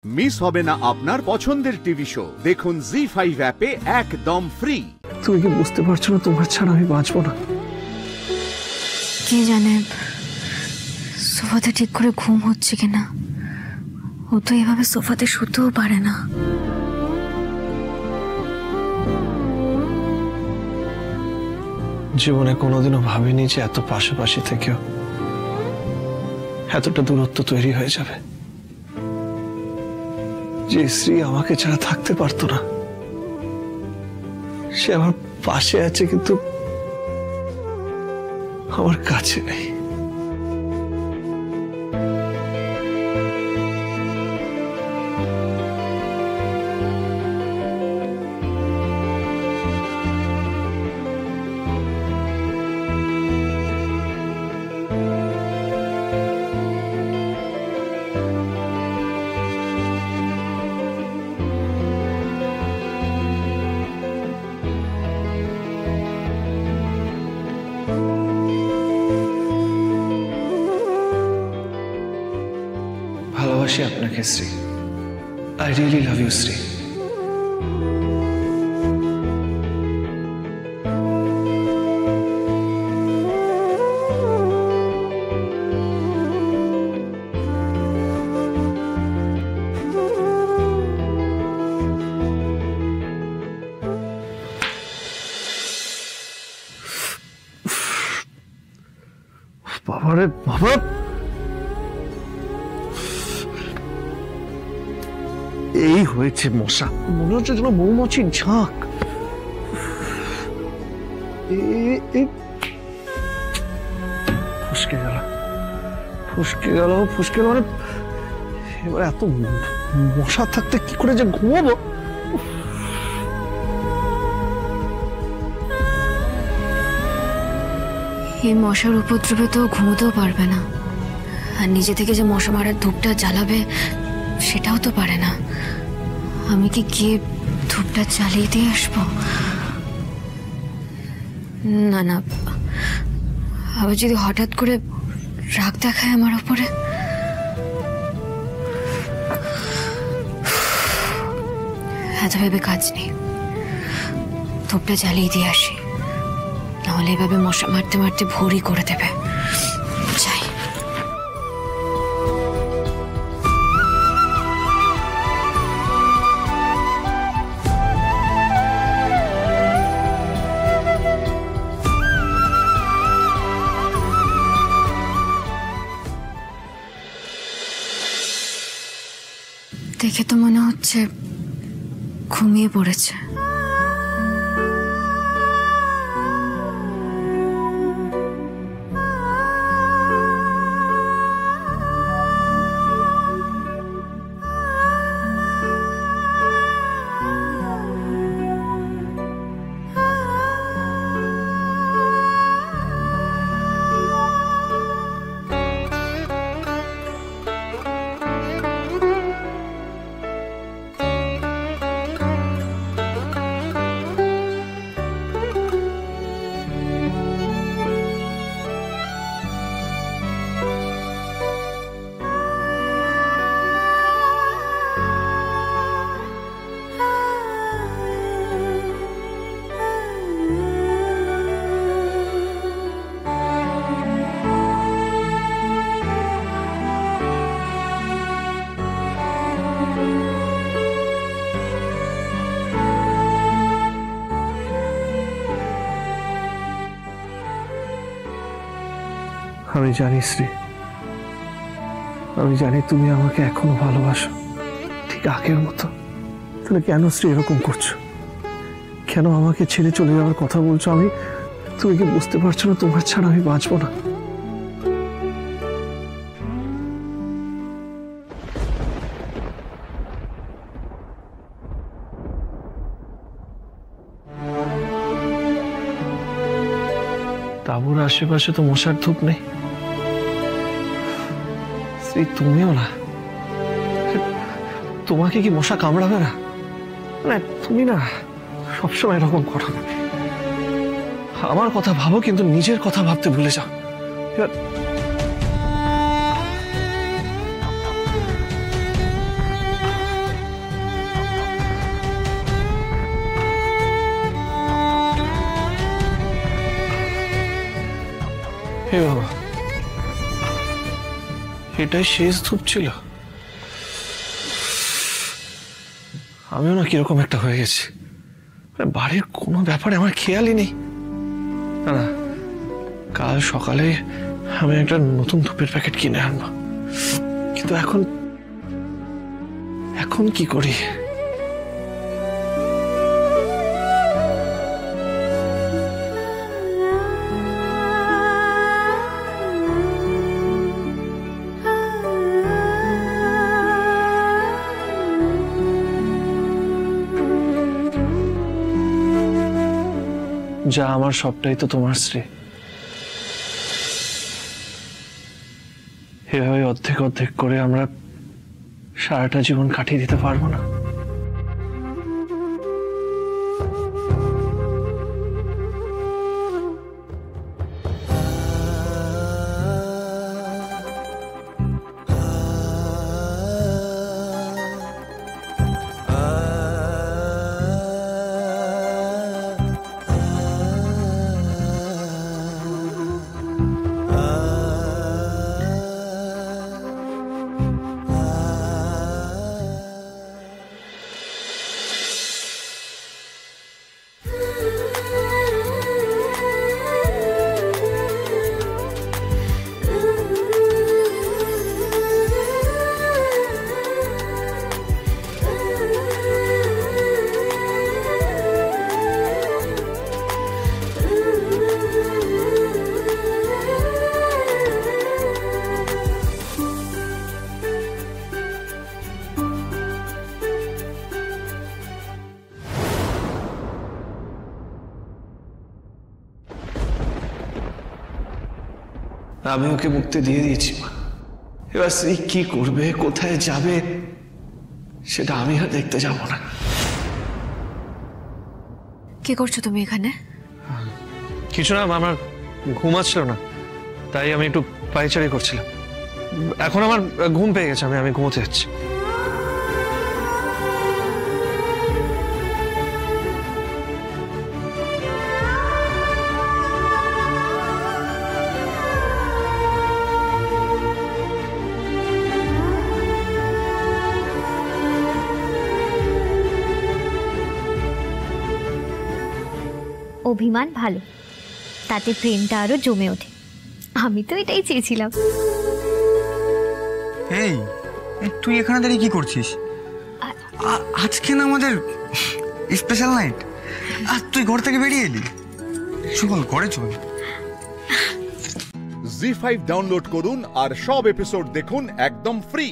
Miss হবে না আপনার পছন্দের টিভি শো। দেখুন জি5 অ্যাপে একদম ফ্রি। তুমি কি বুঝতে পারছো না তোমার ছাড়া আমি বাঁচবো না? কে জানে সোফাতে ঠিক করে ঘুম হচ্ছে কিনা। ও তো এভাবে সোফাতে শুতেও পারে না। জীবনে কোনোদিনও ভাবিনি যে এত পাশাপাশি থেকেও এতটা দূরত্ব তৈরি হয়ে যাবে। যে স্ত্রী আমাকে ছাড়া থাকতে পারতো না, সে আমার পাশে আছে কিন্তু আমার কাছে নেই। ভালোবাসি আপনাকে Shri. I really love you Shri. বাবারে বাবা, এই হয়েছে মশা। মনে হচ্ছে যেন মৌমাছির ঝাঁক। ফুসকে গেল ফুসকে গেল ফুসকে গেল। এবার এত মশা থাকতে কি করে যে ঘুমাবো? এই মশার উপদ্রবে তো ঘুমোতেও পারবে না, আর নিজে থেকে যে মশা মারার ধূপটা জ্বালাবে সেটাও তো পারে না। আমি কি গিয়ে ধূপটা জ্বালিয়ে দিয়ে আসবো? না না, আবার যদি হঠাৎ করে রাগ দেখায় আমার ওপরে। এত ভেবে কাজ নেই, ধূপটা জ্বালিয়ে দিয়ে আসি, নাহলে এভাবে মশা মারতে মারতে ভোরই করে দেবে। যাই। দেখে তো মনে হচ্ছে ঘুমিয়ে পড়েছে। আমি জানি শ্রী, আমি জানি তুমি আমাকে এখনো ভালোবাসো ঠিক আগের মতো। তাহলে কেন শ্রী এরকম করছো? কেন আমাকে ছেড়ে চলে যাওয়ার কথা বলছো? তুমি কি বুঝতে পারছো না তোমার ছাড়া আমি বাঁচবো না? তাঁবুর আশেপাশে তো মশার ধূপ নেই। শ্রী তুমিও না, তোমাকে কি মশা কামড়াবে না? না তুমি না সবসময় এরকম করো। আমার কথা ভাবো কিন্তু নিজের কথা ভাবতে ভুলে যাও। হে বাবা, এটাই শেষ ধূপ ছিল? আমিও না কিরকম একটা হয়ে গেছি। বাড়ির কোনো ব্যাপারে আমার খেয়ালই নেই। না না, কাল সকালে আমি একটা নতুন ধূপের প্যাকেট কিনে আনবো, কিন্তু এখন কি করি? যা আমার সবটাই তো তোমার স্ত্রী। এভাবে অর্ধেক অর্ধেক করে আমরা সারাটা জীবন কাটিয়ে দিতে পারবো না। আমি ওকে মুক্তি দিয়ে দিয়েছি মা। এবার স্ত্রী কি করবে, কোথায় যাবে, সেটা আমি আর দেখতে যাব না। কি করছো তুমি এখানে? কিছু না, আমার ঘুম আসছিল না, তাই আমি একটু পায়চারি করছিলাম। এখন আমার ঘুম পেয়ে গেছে, আমি ঘুমোতে যাচ্ছি। অভিমান ভালো, তাতে প্রেমটা আরো জমে ওঠে। আমি তো এটাই চেয়েছিলাম। এই তুই এখানে দাঁড়িয়ে কি করছিস? আজকে না আমাদের স্পেশাল নাইট, আর তুই ঘর থেকে বেরিয়ে এলি। চল ঘরে চল। জি5 ডাউনলোড করুন আর সব এপিসোড দেখুন একদম ফ্রি।